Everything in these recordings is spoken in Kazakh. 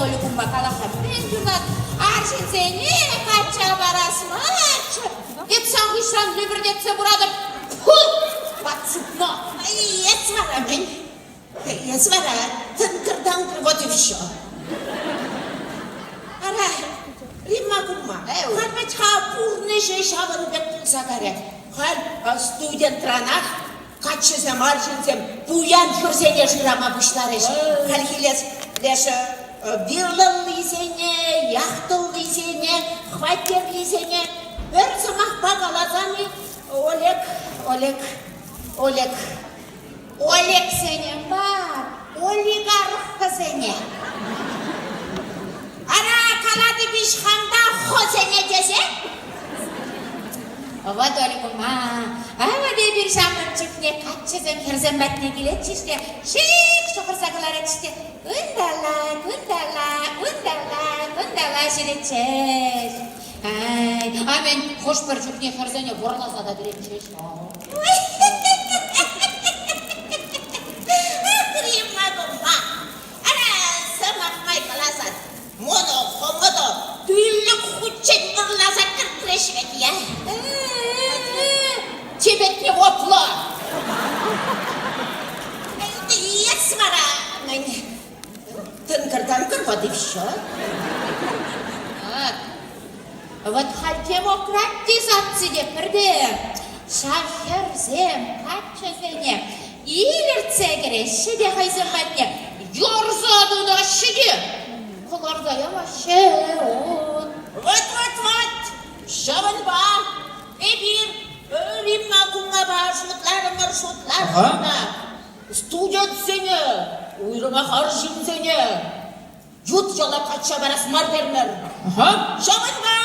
olugumma kalakam. Ben cüvat arşın seni kaça barasın aç. Hep sanmışsan löbürdetse burada. Batsın no. Yesvara ben. Yesvara. Tınkırdan kırbatı bir şey. Ara. Rimma kumma. Kalma çapur neşe şabanı bekliyorsa kare. Kal studentranах. Kaçsızım, arşınsım, buyan kürsene şıramamışlar eş. Kalkiles, leş, birlallıyzene, yahtallıyzene, hvaterlıyzene. Her zaman bakalazani, Oleg sene var, oligarh sene. Ara kaladı bir şamda hosene dese. Вот олигумма. Вот и bir şamırçıkne kaççızım hırzımbatne giletçişte. Şık şokursaklalar etçişte. Undala şiretçeş. Amen hoş bir çükne hırzene borlaza da diretçeş. Rimma kumma. Ara samakmay kalasat. Mono, komodo. Tüylük hüccet borlaza kırkreşmek ya. Tibetli opla. Yesvara. Tınkırdan kırbatı bir şey. Вот демократизация пірді. Шахер зем, қатшызыне. Илерце кереші де қайзым бәтне. Yorzadı da şidi. Kularda yavaşı. Вот. Şabın ba. Bir rimma kumma marşrutlar. Student seni. Uyruma harcım seni. Yut jala kaça baras mardermer. Şabın ba.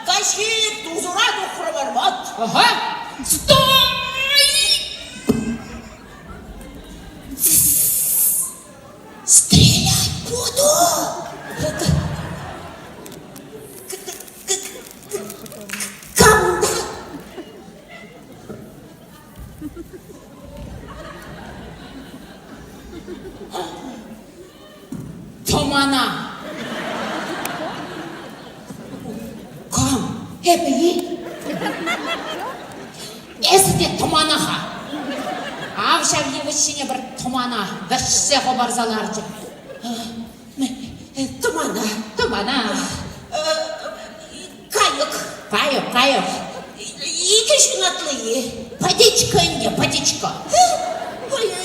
Kaşki tuzura dokuru var. Стой! Стрелять буду! Куда? Tomana. Кам? Hepyi? Esde tomanaha. Avşav yevişine bir tomana. Vəşsə xobarzalarcı. Tomana. Kayık. İki şınatlıyı. Padичка.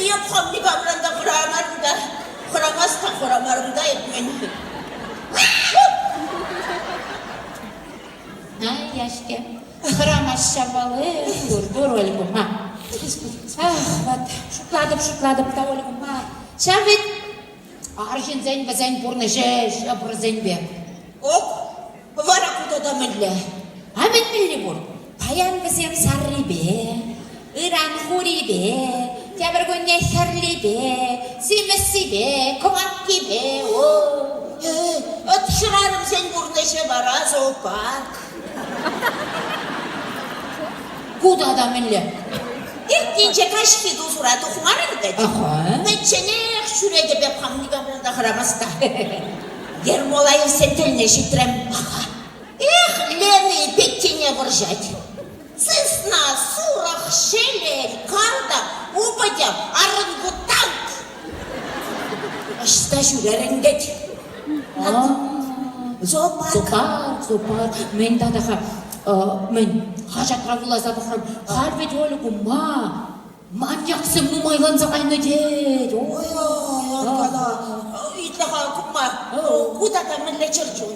Yapam ni kabranda kuramarımda. Kuramarımda etmen. Ay yaşke. Kıramasşavalı. Dur olgum ha. Вот. Şukladım da olgum ha. Şavet. Arjin zen ve zen burnu jeş. Abur zen be. Ok. Vara kuda da mille. Amen milli bur. Payan bizim sarri be. İran huri be. Tebergünne herli be. Simesi be. Kovakki be. Atışırarım sen burneşe bara zoopark. Kuda da milli. İlk deyince kaşki duzura dokumarım dedi. Meçenek şuraya be pamli kabranda kıramaz da. Germolayım sentelne şitrem. Leni pektine vurjat. Сысна, сурах, шелель, карда, упадя, орангутанг. Ашта жүреріңдет. Зопар. Мен дадаха. Мен хажатра вулаза бахрам. Харбет олгумма. Маньяксым нумайланса кайны дед. Ой, янкала. Итлаха кумма. Куда-то милле чырчу.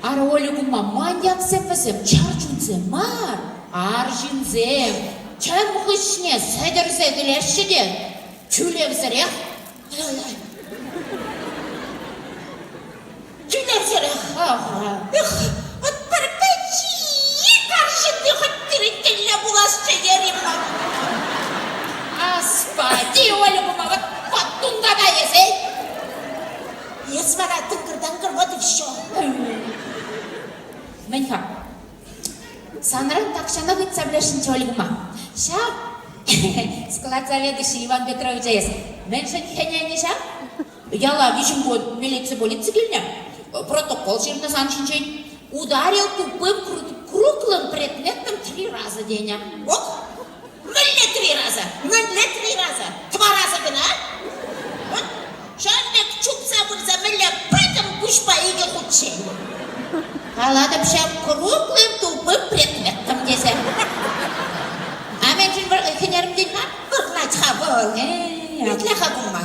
Ара олгумма маньяксым весем чарчунсем мар. Аржинзем. Чем хышне седерзе гілешші дед. Тюлевзірек. Тюлевзірек. Вот парпачи. Каршынды хоттереттелі бұласшы ерім. Аспади олгумма. Вот поттунда да езей. Есвара тыңкырдан кырбады все. Менха. Санран такшана гытса білешінші олгумма. Шап. Склад заведующий Иван Петрович есть. Меншин хеняне шап. Яла вишен год милиция келген. Протокол жеріне саншынчен. Ударил тупым круглым предметом 3 раза деня. Вот. Милле 3 раза. Милле 3 раза. 2 раза гына. Вот. Шанбек чупса бурса милле притом пушпа иге худшен. Каладып шап круглым тупым предметом десе. А мен жин бір кенерім дейін ма? Бірлачқа бол. Бетлеха кумма.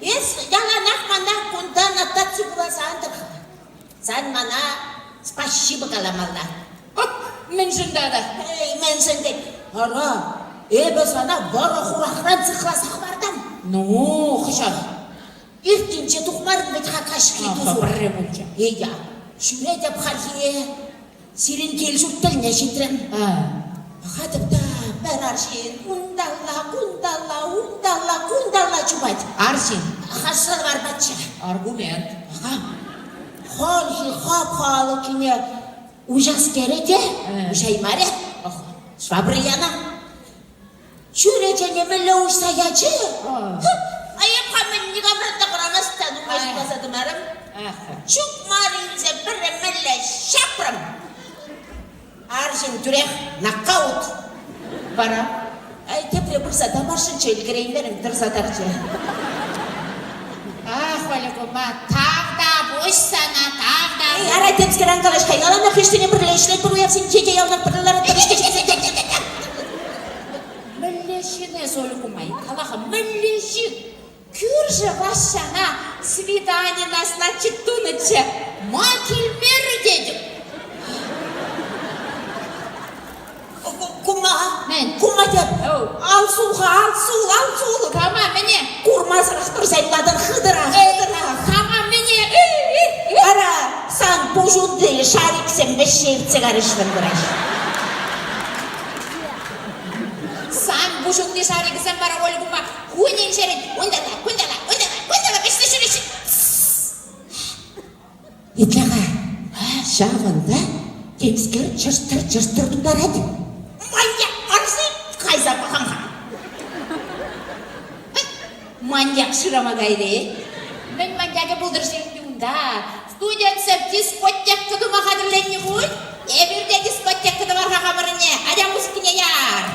Ес яланақ мана кундан ататсы буласа андыр. Сан мана спасибо каламалла. Мен жындады. Мен сендек. Ара, біз ана бара хурахран цықласақ бардам. Ну, қышақ. Ертенше тұқмарын бетқа қашқи тұзу. Бірре болча. Ея, шүре деп қархие, сирен кел жұрттылне шетрен. Қатыпта, бәр аршин, кундалла чубайт. Арсин. Қасыл бар батша. Аргумент. Холхи хап-халы кіне ужас керете, ужаймаре. Швабрияна. Шүре және мүлі ұшсаячы. Аяп қамын неғамырында құрамастан ұмайын басадым әрім. Шүк маринзе бірі мүлі шапрым. Аржын түрек наққаут. Бара. Ай, тепре бұрса дамаршын чөйл кереймерім тұрсатарчы. Валикума, тағда бөссана, тағда. Ара темскеран қалашқа, яланақ ештіне бірлешлет бір уяпсен кеге яланақ бірлері тұрышты. Мүллешіне соликумай, қалаға мүллешін. Күржі вашана свидание назначит туныча. Ма келмер дедім. Кума деп, ал суға. Кама міне. Курмазырақ тұрсайладың қыдыра. Кама міне. Ара, сан бұжуды шариксен бешевце қарыштың дұраш. Сан бұжуды шариксен бара олгума. Кунен шерен. Ундала, бешті шүрешін. Етлаға, шағында темскер жырстыр тұндарады. Маньяк арсы қайза бақамға. Маньяк шырама гайды. Мен маньяке бұлдыршын юнда. Студентсіп дискотек кыдыма қадырленне бұл. Эбірде дискотек кыдымарға қамырыне. Адам мұскіне яр.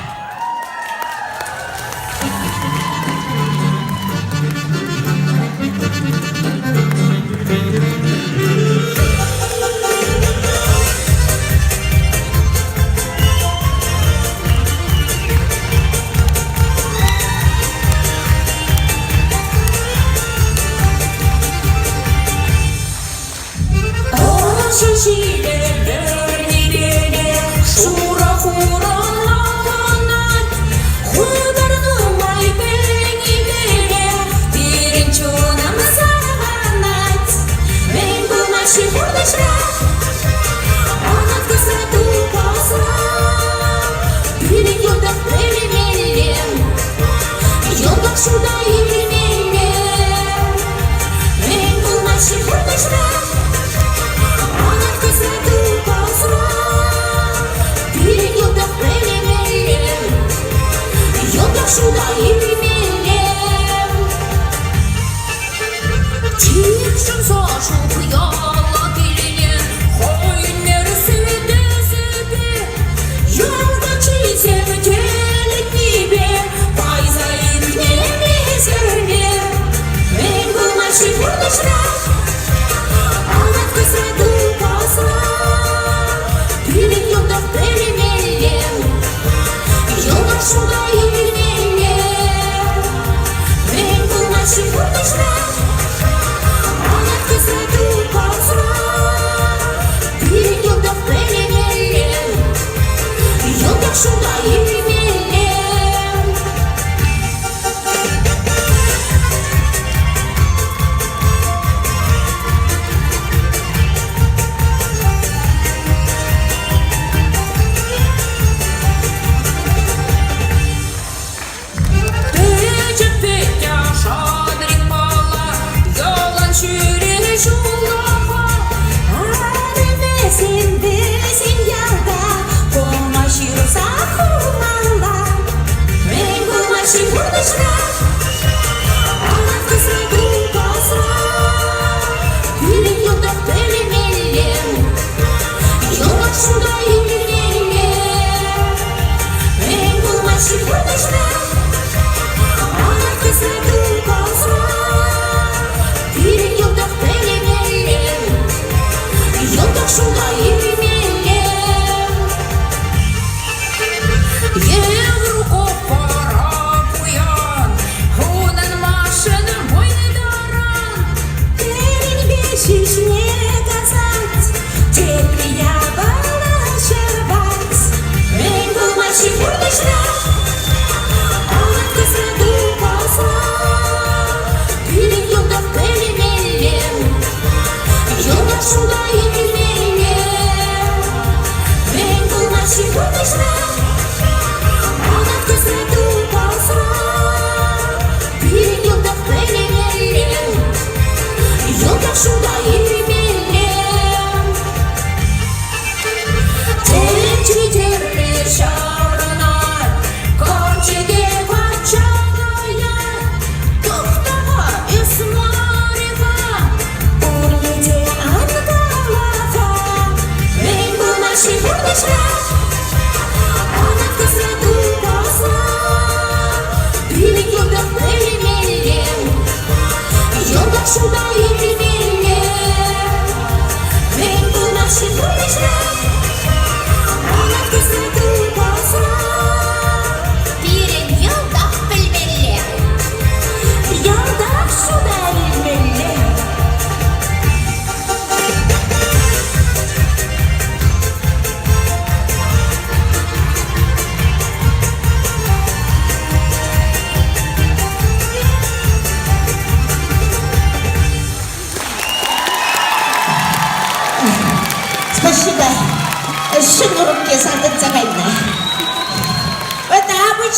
Сюда или меня, мен бұл наши хурдышра, он откусывает.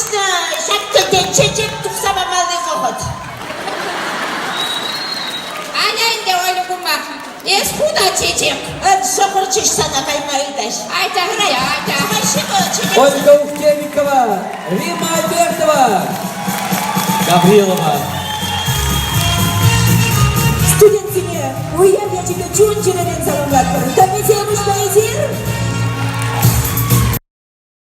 Точно, шапкадан чечек тұқсама малы қоғыд. Анайында ойлығыма. Ес худа чечек. Соқыр чеш сана қаймайдаш. Айта, айта. Ольга Уфтевикова, Рима Альбертова, Гаврилова.